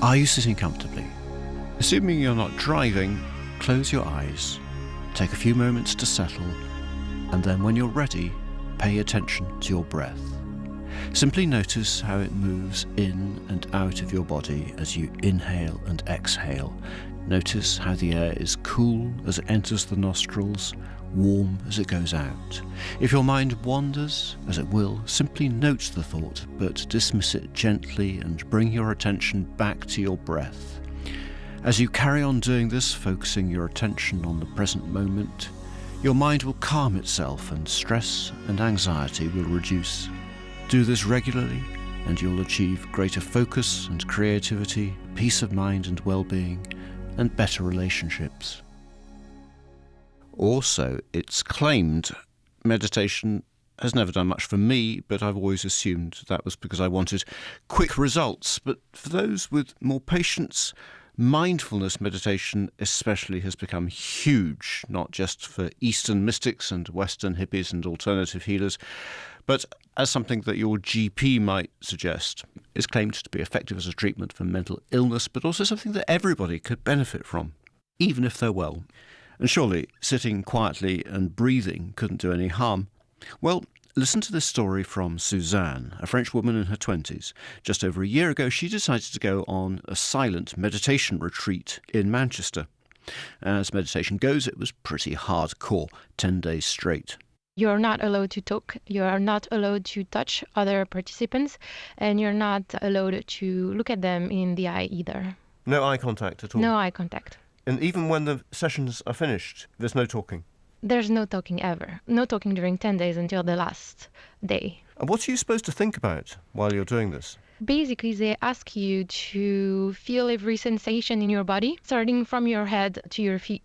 Are you sitting comfortably? Assuming you're not driving, close your eyes, take a few moments to settle, and then when you're ready, pay attention to your breath. Simply notice how it moves in and out of your body as you inhale and exhale. Notice how the air is cool as it enters the nostrils, warm as it goes out. If your mind wanders, as it will, simply note the thought, but dismiss it gently and bring your attention back to your breath. As you carry on doing this, focusing your attention on the present moment, your mind will calm itself and stress and anxiety will reduce. Do this regularly and you'll achieve greater focus and creativity, peace of mind and well-being, and better relationships. Also, it's claimed meditation has never done much for me, but I've always assumed that was because I wanted quick results. But for those with more patience, mindfulness meditation especially has become huge, not just for Eastern mystics and Western hippies and alternative healers, but as something that your GP might suggest. Is claimed to be effective as a treatment for mental illness, but also something that everybody could benefit from, even if they're well. And surely sitting quietly and breathing couldn't do any harm. Well, listen to this story from Suzanne, a French woman in her 20s. Just over a year ago, she decided to go on a silent meditation retreat in Manchester. As meditation goes, it was pretty hardcore, 10 days straight. You're not allowed to talk, you're not allowed to touch other participants, and you're not allowed to look at them in the eye either. No eye contact at all? No eye contact. And even when the sessions are finished, there's no talking? There's no talking ever. No talking during 10 days until the last day. And what are you supposed to think about while you're doing this? Basically, they ask you to feel every sensation in your body, starting from your head to your feet.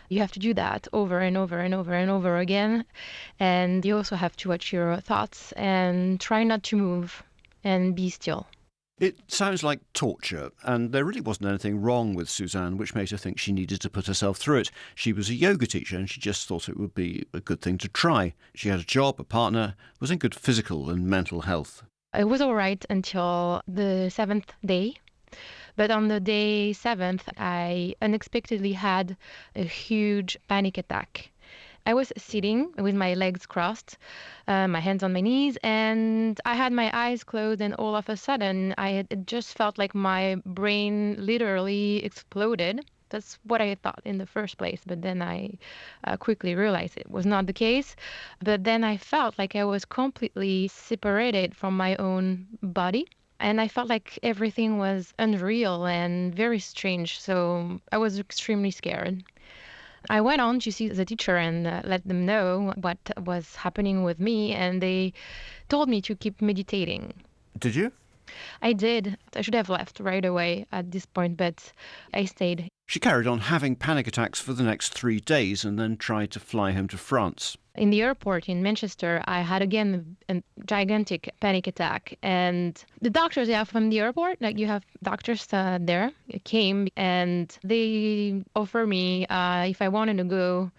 You have to do that over and over and over and over again. And you also have to watch your thoughts and try not to move and be still. It sounds like torture, and there really wasn't anything wrong with Suzanne, which made her think she needed to put herself through it. She was a yoga teacher, and she just thought it would be a good thing to try. She had a job, a partner, was in good physical and mental health. It was all right until the 7th day. But on the day 7th, I unexpectedly had a huge panic attack. I was sitting with my legs crossed, my hands on my knees, and I had my eyes closed, and all of a sudden, it just felt like my brain literally exploded. That's what I thought in the first place, but then I quickly realized it was not the case. But then I felt like I was completely separated from my own body. And I felt like everything was unreal and very strange, so I was extremely scared. I went on to see the teacher and let them know what was happening with me, and they told me to keep meditating. Did you? I did. I should have left right away at this point, but I stayed. She carried on having panic attacks for the next 3 days and then tried to fly home to France. In the airport in Manchester, I had again a gigantic panic attack. And the doctors from the airport, like you have doctors there, came and they offered me if I wanted to go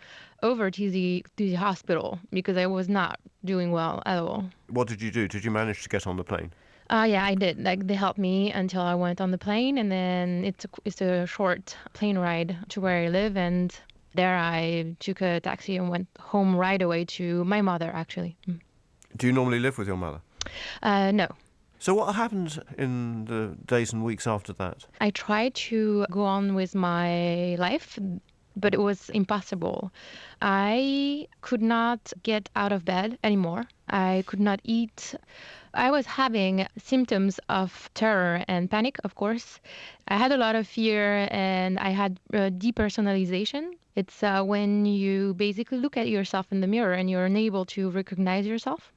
over to the hospital because I was not doing well at all. What did you do? Did you manage to get on the plane? Yeah, I did. Like they helped me until I went on the plane, and then it's a short plane ride to where I live, and there I took a taxi and went home right away to my mother, actually. Do you normally live with your mother? No. So what happened in the days and weeks after that? I tried to go on with my life, but it was impossible. I could not get out of bed anymore. I could not eat. I was having symptoms of terror and panic, of course. I had a lot of fear, and I had depersonalization. It's when you basically look at yourself in the mirror and you're unable to recognize yourself.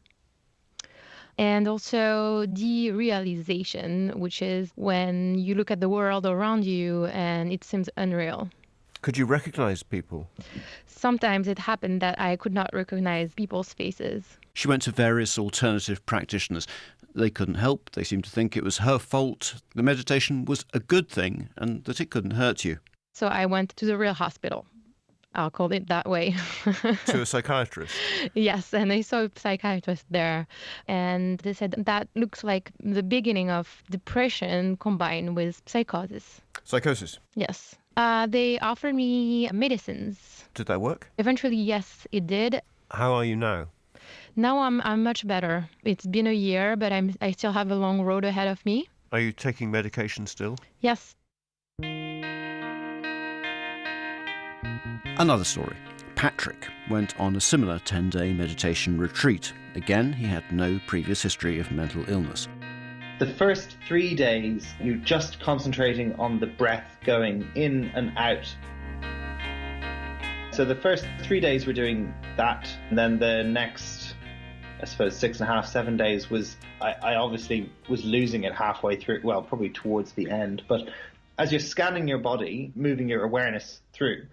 And also derealization, which is when you look at the world around you and it seems unreal. Could you recognize people? Sometimes it happened that I could not recognize people's faces. She went to various alternative practitioners. They couldn't help. They seemed to think it was her fault. The meditation was a good thing and that it couldn't hurt you. So I went to the real hospital. I'll call it that way. To a psychiatrist. Yes, and I saw a psychiatrist there, and they said that looks like the beginning of depression combined with psychosis. Psychosis. Yes. They offered me medicines. Did that work? Eventually, yes, it did. How are you now? Now I'm much better. It's been a year, but I still have a long road ahead of me. Are you taking medication still? Yes. Another story. Patrick went on a similar 10-day meditation retreat. Again, he had no previous history of mental illness. The first 3 days, you're just concentrating on the breath going in and out. So the first 3 days we're doing that, and then the next, I suppose, 6.5, 7 days was, I obviously was losing it halfway through, well, probably towards the end. But as you're scanning your body, moving your awareness through,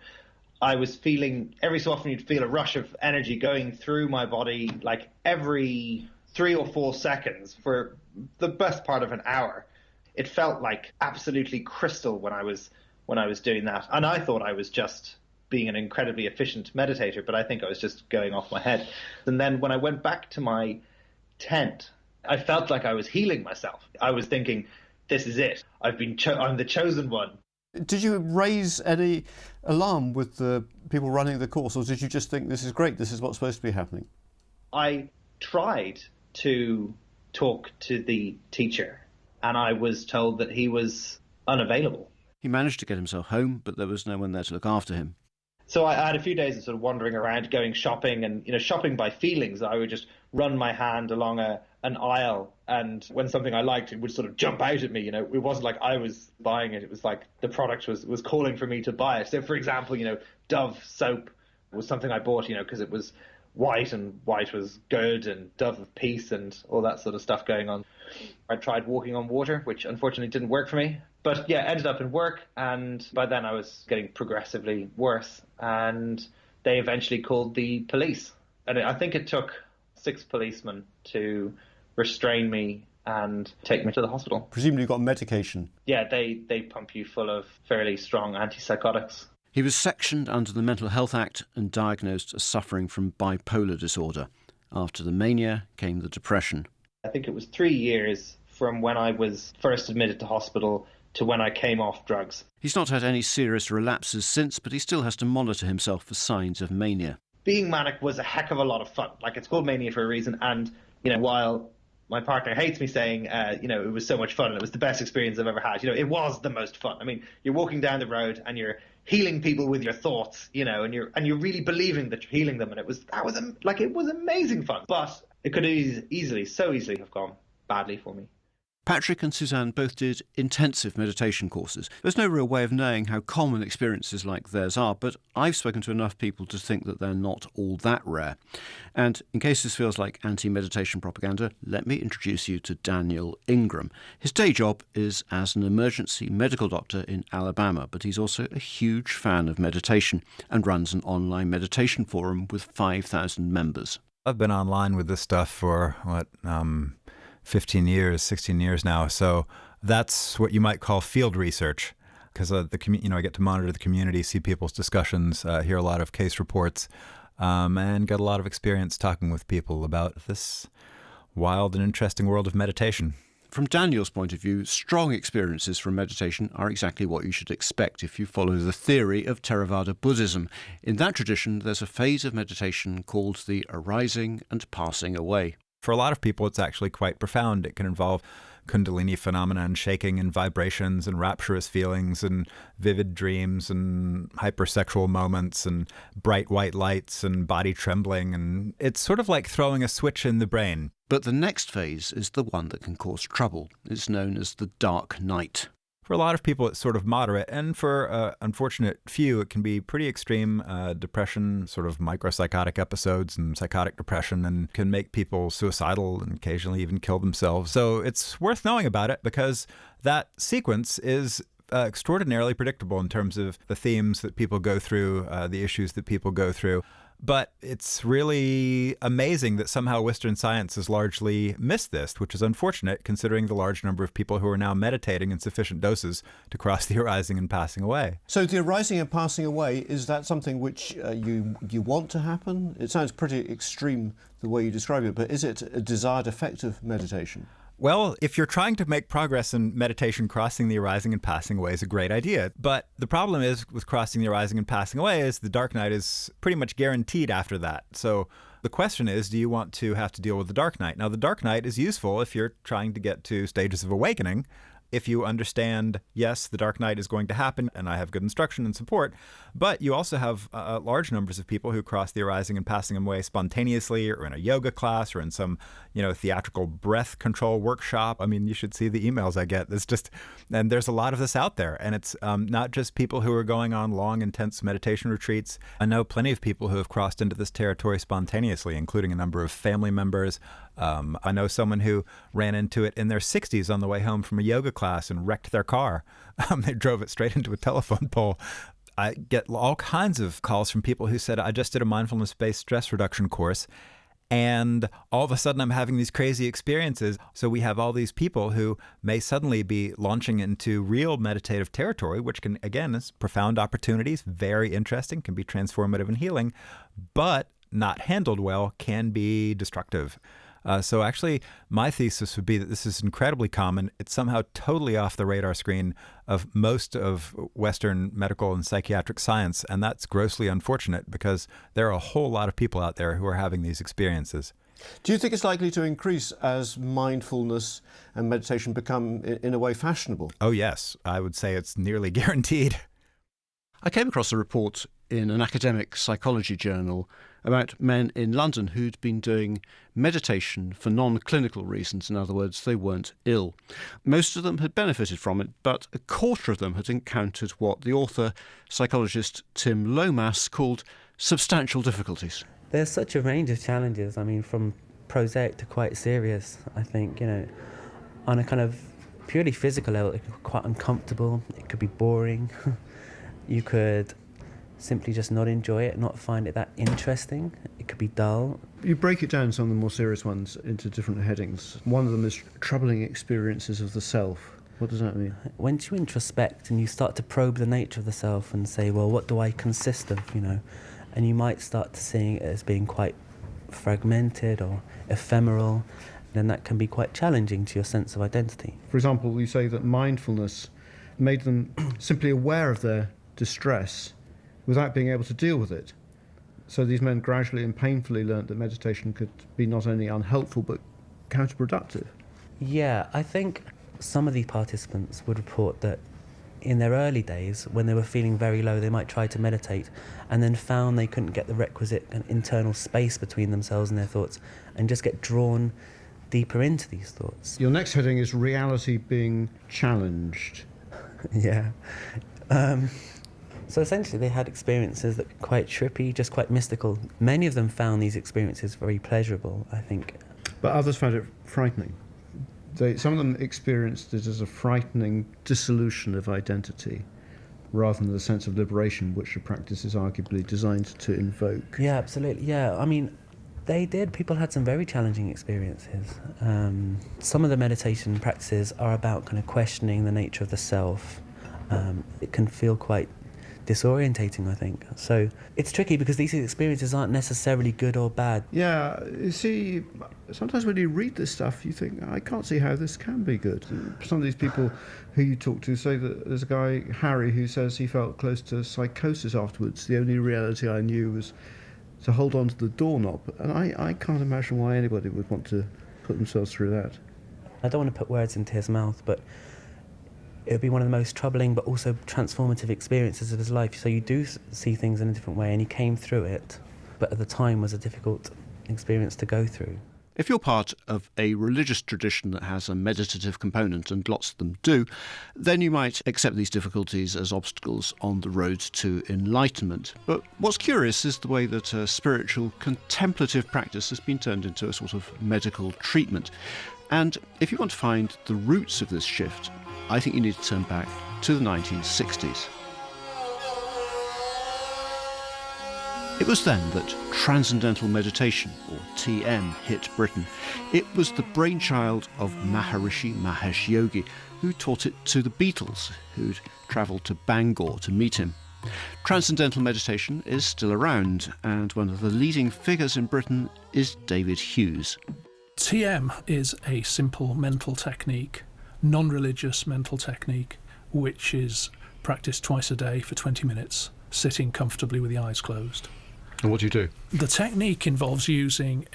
I was feeling, every so often you'd feel a rush of energy going through my body, like every 3 or 4 seconds for the best part of an hour. It felt like absolutely crystal when I was doing that. And I thought I was just being an incredibly efficient meditator, but I think I was just going off my head. And then when I went back to my tent, I felt like I was healing myself. I was thinking, this is it. I'm the chosen one. Did you raise any alarm with the people running the course, or did you just think this is great, this is what's supposed to be happening? I tried to talk to the teacher, and I was told that he was unavailable. He managed to get himself home, but there was no one there to look after him. So I had a few days of sort of wandering around, going shopping, and shopping by feelings. I would just run my hand along an aisle, and when something I liked, it would sort of jump out at me. It wasn't like I was buying it; it was like the product was calling for me to buy it. So, for example, Dove soap was something I bought, because it was white, and white was good, and Dove of peace, and all that sort of stuff going on. I tried walking on water, which unfortunately didn't work for me. But yeah, ended up in work, and by then I was getting progressively worse, and they eventually called the police. And I think it took 6 policemen to restrain me and take me to the hospital. Presumably you got medication. Yeah, they pump you full of fairly strong antipsychotics. He was sectioned under the Mental Health Act and diagnosed as suffering from bipolar disorder. After the mania came the depression. I think it was 3 years from when I was first admitted to hospital to when I came off drugs. He's not had any serious relapses since, but he still has to monitor himself for signs of mania. Being manic was a heck of a lot of fun. Like, it's called mania for a reason. And, while my partner hates me saying, it was so much fun and it was the best experience I've ever had, it was the most fun. I mean, you're walking down the road and you're healing people with your thoughts, and you're really believing that you're healing them. And it was amazing fun. But it could so easily have gone badly for me. Patrick and Suzanne both did intensive meditation courses. There's no real way of knowing how common experiences like theirs are, but I've spoken to enough people to think that they're not all that rare. And in case this feels like anti-meditation propaganda, let me introduce you to Daniel Ingram. His day job is as an emergency medical doctor in Alabama, but he's also a huge fan of meditation and runs an online meditation forum with 5,000 members. I've been online with this stuff for, 15 years, 16 years now. So that's what you might call field research, because I get to monitor the community, see people's discussions, hear a lot of case reports, and get a lot of experience talking with people about this wild and interesting world of meditation. From Daniel's point of view, strong experiences from meditation are exactly what you should expect if you follow the theory of Theravada Buddhism. In that tradition, there's a phase of meditation called the arising and passing away. For a lot of people, it's actually quite profound. It can involve Kundalini phenomena and shaking and vibrations and rapturous feelings and vivid dreams and hypersexual moments and bright white lights and body trembling. And it's sort of like throwing a switch in the brain. But the next phase is the one that can cause trouble. It's known as the dark night. For a lot of people, it's sort of moderate, and for unfortunate few, it can be pretty extreme depression, sort of micropsychotic episodes and psychotic depression, and can make people suicidal and occasionally even kill themselves. So it's worth knowing about it because that sequence is extraordinarily predictable in terms of the themes that people go through, the issues that people go through. But it's really amazing that somehow Western science has largely missed this, which is unfortunate considering the large number of people who are now meditating in sufficient doses to cross the arising and passing away. So the arising and passing away, is that something which you want to happen? It sounds pretty extreme the way you describe it, but is it a desired effect of meditation? Well, if you're trying to make progress in meditation, crossing the arising and passing away is a great idea. But the problem is with crossing the arising and passing away is the dark night is pretty much guaranteed after that. So the question is, do you want to have to deal with the dark night? Now, the dark night is useful if you're trying to get to stages of awakening. If you understand, yes, the dark night is going to happen, and I have good instruction and support, but you also have large numbers of people who cross the arising and passing away spontaneously, or in a yoga class, or in some, theatrical breath control workshop. I mean, you should see the emails I get. And there's a lot of this out there, and it's not just people who are going on long, intense meditation retreats. I know plenty of people who have crossed into this territory spontaneously, including a number of family members. I know someone who ran into it in their 60s on the way home from a yoga class and wrecked their car. They drove it straight into a telephone pole. I get all kinds of calls from people who said, I just did a mindfulness-based stress reduction course, and all of a sudden I'm having these crazy experiences. So we have all these people who may suddenly be launching into real meditative territory, which can, again, is profound opportunities, very interesting, can be transformative and healing, but not handled well can be destructive. So actually, my thesis would be that this is incredibly common. It's somehow totally off the radar screen of most of Western medical and psychiatric science, and that's grossly unfortunate because there are a whole lot of people out there who are having these experiences. Do you think it's likely to increase as mindfulness and meditation become, in a way, fashionable? Oh yes, I would say it's nearly guaranteed. I came across a report in an academic psychology journal about men in London who'd been doing meditation for non-clinical reasons. In other words, they weren't ill. Most of them had benefited from it, but a quarter of them had encountered what the author, psychologist Tim Lomas, called substantial difficulties. There's such a range of challenges, from prosaic to quite serious, I think, on a kind of purely physical level, it could be quite uncomfortable, it could be boring, you could simply just not enjoy it, not find it that interesting. It could be dull. You break it down, some of the more serious ones, into different headings. One of them is troubling experiences of the self. What does that mean? Once you introspect and you start to probe the nature of the self and say, well, what do I consist of, And you might start to seeing it as being quite fragmented or ephemeral, then that can be quite challenging to your sense of identity. For example, you say that mindfulness made them simply aware of their distress without being able to deal with it. So these men gradually and painfully learnt that meditation could be not only unhelpful but counterproductive. Yeah, I think some of these participants would report that in their early days, when they were feeling very low, they might try to meditate and then found they couldn't get the requisite internal space between themselves and their thoughts and just get drawn deeper into these thoughts. Your next heading is reality being challenged. Yeah. So essentially they had experiences that were quite trippy, just quite mystical. Many of them found these experiences very pleasurable, I think. But others found it frightening. Some of them experienced it as a frightening dissolution of identity rather than the sense of liberation which the practice is arguably designed to invoke. Yeah, absolutely. Yeah, they did. People had some very challenging experiences. Some of the meditation practices are about kind of questioning the nature of the self. It can feel quite disorientating, I think. So it's tricky because these experiences aren't necessarily good or bad. Yeah, you see, sometimes when you read this stuff, you think, I can't see how this can be good. Some of these people who you talk to say that there's a guy, Harry, who says he felt close to psychosis afterwards. The only reality I knew was to hold on to the doorknob. And I can't imagine why anybody would want to put themselves through that. I don't want to put words into his mouth, but it would be one of the most troubling but also transformative experiences of his life. So you do see things in a different way, and he came through it, but at the time was a difficult experience to go through. If you're part of a religious tradition that has a meditative component, and lots of them do, then you might accept these difficulties as obstacles on the road to enlightenment. But what's curious is the way that a spiritual contemplative practice has been turned into a sort of medical treatment. And if you want to find the roots of this shift, I think you need to turn back to the 1960s. It was then that Transcendental Meditation, or TM, hit Britain. It was the brainchild of Maharishi Mahesh Yogi, who taught it to the Beatles, who'd travelled to Bangor to meet him. Transcendental Meditation is still around, and one of the leading figures in Britain is David Hughes. TM is a simple mental technique, non-religious mental technique, which is practiced twice a day for 20 minutes, sitting comfortably with the eyes closed. And what do you do? The technique involves using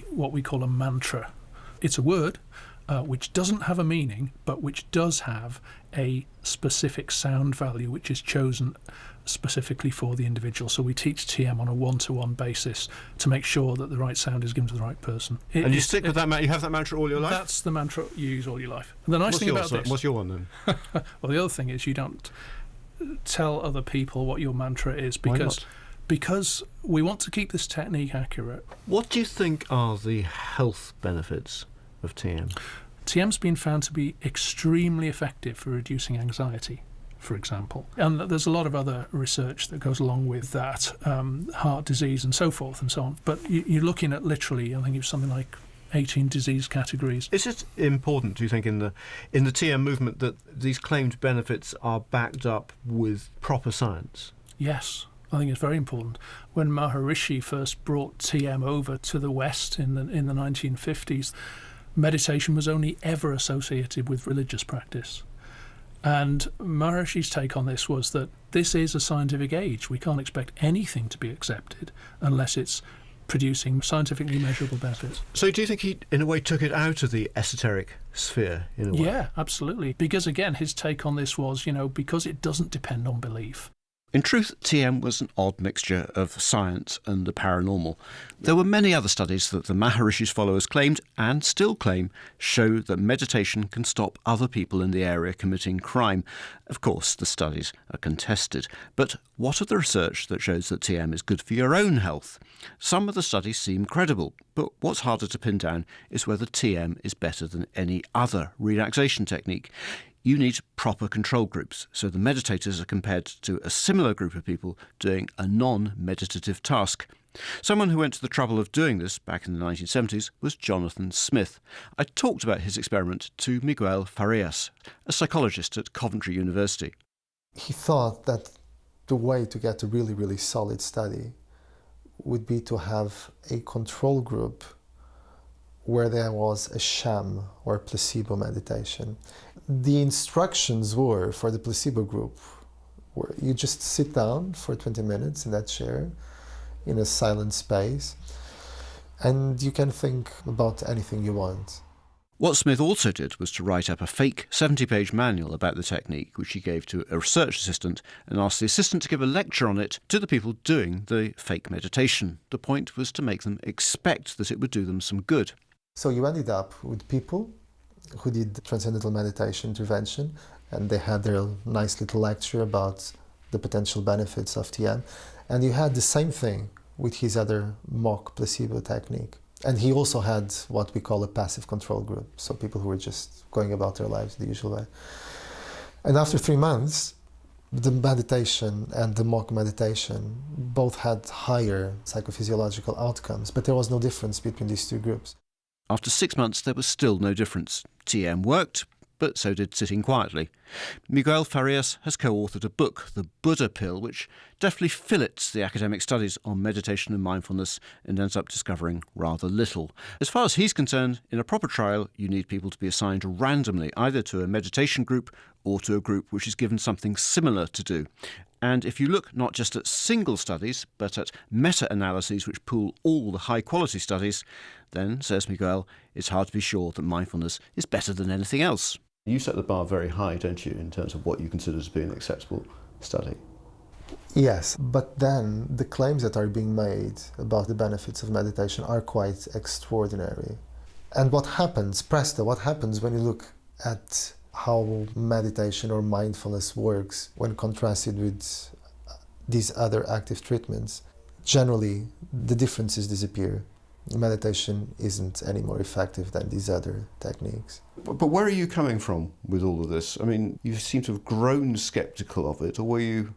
what we call a mantra. It's a word which doesn't have a meaning, but which does have a specific sound value, which is chosen specifically for the individual. So we teach TM on a one-to-one basis to make sure that the right sound is given to the right person. And you stick with that mantra? You have that mantra all your life? That's the mantra you use all your life. And the nice thing about this... What's your one then? Well, the other thing is you don't tell other people what your mantra is, Why not? because we want to keep this technique accurate. What do you think are the health benefits of TM? TM's been found to be extremely effective for reducing anxiety, for example. And there's a lot of other research that goes along with that, heart disease and so forth and so on. But you're looking at literally, I think it's something like 18 disease categories. Is it important, do you think, in the TM movement that these claimed benefits are backed up with proper science? Yes, I think it's very important. When Maharishi first brought TM over to the West in the 1950s, meditation was only ever associated with religious practice. And Maharishi's take on this was that this is a scientific age. We can't expect anything to be accepted unless it's producing scientifically measurable benefits. So do you think he, in a way, took it out of the esoteric sphere, in a way? Yeah, absolutely. Because, again, his take on this was, because it doesn't depend on belief. In truth, TM was an odd mixture of science and the paranormal. There were many other studies that the Maharishi's followers claimed, and still claim, show that meditation can stop other people in the area committing crime. Of course, the studies are contested. But what of the research that shows that TM is good for your own health? Some of the studies seem credible, but what's harder to pin down is whether TM is better than any other relaxation technique. You need proper control groups, so the meditators are compared to a similar group of people doing a non-meditative task. Someone who went to the trouble of doing this back in the 1970s was Jonathan Smith. I talked about his experiment to Miguel Farias, a psychologist at Coventry University. He thought that the way to get a really, really solid study would be to have a control group where there was a sham or placebo meditation. The instructions were for the placebo group where you just sit down for 20 minutes in that chair in a silent space and you can think about anything you want. What Smith also did was to write up a fake 70-page manual about the technique, which he gave to a research assistant, and asked the assistant to give a lecture on it to the people doing the fake meditation. The point was to make them expect that it would do them some good. So you ended up with people who did transcendental meditation intervention, and they had their nice little lecture about the potential benefits of TM. And you had the same thing with his other mock placebo technique. And he also had what we call a passive control group, so people who were just going about their lives the usual way. And after 3 months, the meditation and the mock meditation both had higher psychophysiological outcomes, but there was no difference between these two groups. After 6 months, there was still no difference. TM worked, but so did sitting quietly. Miguel Farias has co-authored a book, The Buddha Pill, which deftly fillets the academic studies on meditation and mindfulness and ends up discovering rather little. As far as he's concerned, in a proper trial, you need people to be assigned randomly, either to a meditation group or to a group which is given something similar to do. And if you look not just at single studies, but at meta-analyses which pool all the high-quality studies, then, says Miguel, it's hard to be sure that mindfulness is better than anything else. You set the bar very high, don't you, in terms of what you consider to be an acceptable study? Yes, but then the claims that are being made about the benefits of meditation are quite extraordinary. And what happens, presto, what happens when you look at how meditation or mindfulness works when contrasted with these other active treatments? Generally, the differences disappear. Meditation isn't any more effective than these other techniques. But where are you coming from with all of this? I mean, you seem to have grown sceptical of it, or were you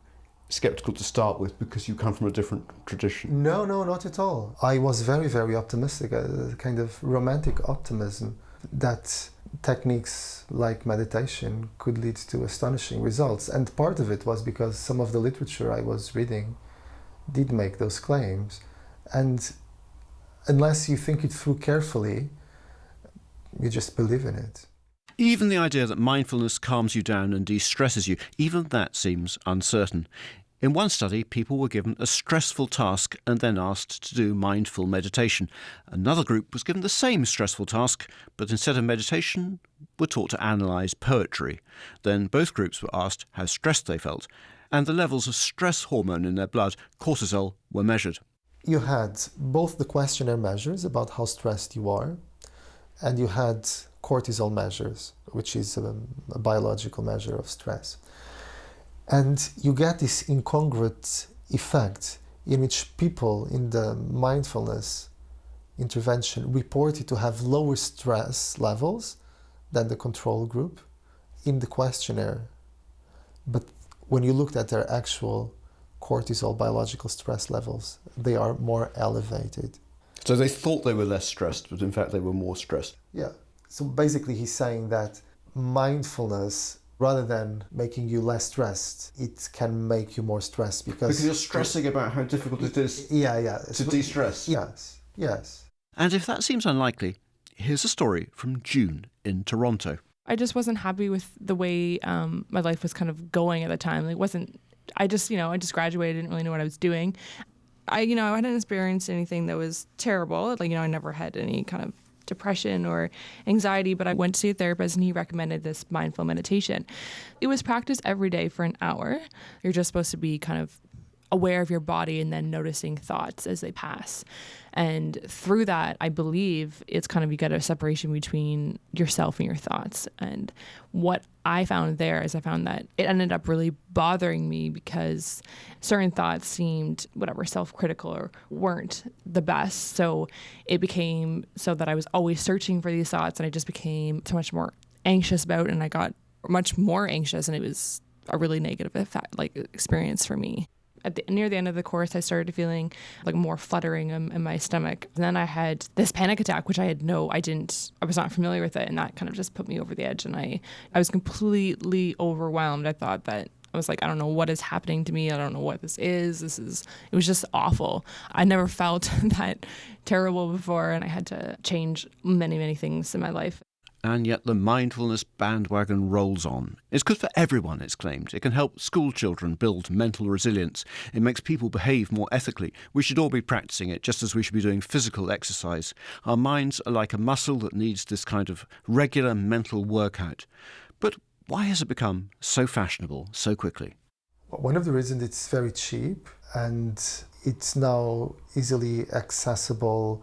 skeptical to start with because you come from a different tradition? No, not at all. I was very, very optimistic, a kind of romantic optimism that techniques like meditation could lead to astonishing results. And part of it was because some of the literature I was reading did make those claims. And unless you think it through carefully, you just believe in it. Even the idea that mindfulness calms you down and de-stresses you, even that seems uncertain. In one study, people were given a stressful task and then asked to do mindful meditation. Another group was given the same stressful task, but instead of meditation, were taught to analyse poetry. Then both groups were asked how stressed they felt, and the levels of stress hormone in their blood, cortisol, were measured. You had both the questionnaire measures about how stressed you are, and you had cortisol measures, which is a biological measure of stress. And you get this incongruent effect in which people in the mindfulness intervention reported to have lower stress levels than the control group in the questionnaire. But when you looked at their actual cortisol biological stress levels, they are more elevated. So they thought they were less stressed, but in fact they were more stressed. Yeah. So basically he's saying that mindfulness, rather than making you less stressed, it can make you more stressed because you're stressing about how difficult it is to de-stress. Yes. And if that seems unlikely, here's a story from June in Toronto. I just wasn't happy with the way my life was kind of going at the time. I just graduated, didn't really know what I was doing. I hadn't experienced anything that was terrible. I never had any kind of depression or anxiety, but I went to see a therapist and he recommended this mindful meditation. It was practiced every day for an hour. You're just supposed to be kind of aware of your body and then noticing thoughts as they pass. And through that, I believe it's kind of, you get a separation between yourself and your thoughts. And what I found there is I found that it ended up really bothering me because certain thoughts seemed, self-critical or weren't the best. So it became so that I was always searching for these thoughts and I just became so much more anxious about it, and I got much more anxious, and it was a really negative experience for me. Near the end of the course, I started feeling more fluttering in my stomach. And then I had this panic attack, which I was not familiar with it. And that kind of just put me over the edge. And I was completely overwhelmed. I thought that I was I don't know what is happening to me. I don't know what this is. It was just awful. I never felt that terrible before. And I had to change many, many things in my life. And yet the mindfulness bandwagon rolls on. It's good for everyone, it's claimed. It can help school children build mental resilience. It makes people behave more ethically. We should all be practicing it, just as we should be doing physical exercise. Our minds are like a muscle that needs this kind of regular mental workout. But why has it become so fashionable so quickly? One of the reasons it's very cheap and it's now easily accessible.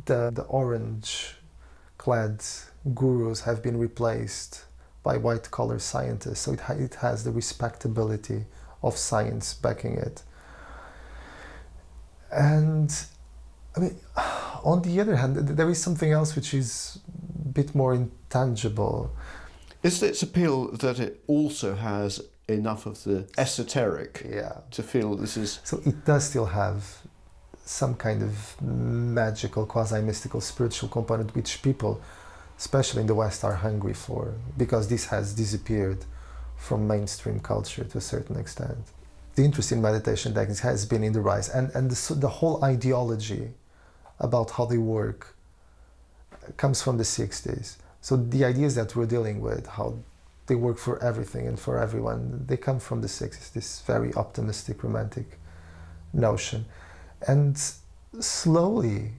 The orange-clad gurus have been replaced by white-collar scientists, so it has the respectability of science backing it. And on the other hand, there is something else which is a bit more intangible. Is its appeal that it also has enough of the esoteric to feel this is... So it does still have some kind of magical, quasi-mystical, spiritual component which people, especially in the West, are hungry for, because this has disappeared from mainstream culture to a certain extent. The interest in meditation techniques has been in the rise, and the whole ideology about how they work comes from the 60s. So the ideas that we're dealing with, how they work for everything and for everyone, they come from the 60s, this very optimistic, romantic notion. And slowly,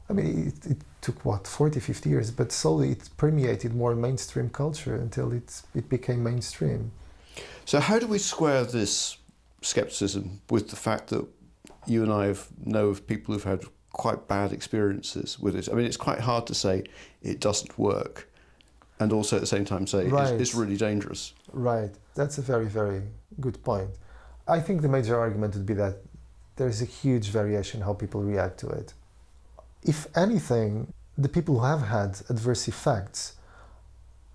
it took 40, 50 years, but slowly it permeated more mainstream culture until it became mainstream. So how do we square this skepticism with the fact that you and I know of people who've had quite bad experiences with it? It's quite hard to say it doesn't work and also at the same time say it's really dangerous. Right. That's a very, very good point. I think the major argument would be that there's a huge variation in how people react to it. If anything, the people who have had adverse effects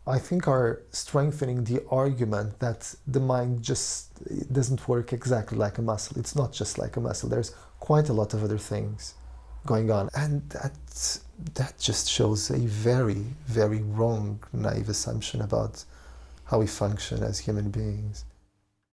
I think are strengthening the argument that the mind just doesn't work exactly like a muscle. It's not just like a muscle. There's quite a lot of other things going on. And that just shows a very, very wrong, naive assumption about how we function as human beings.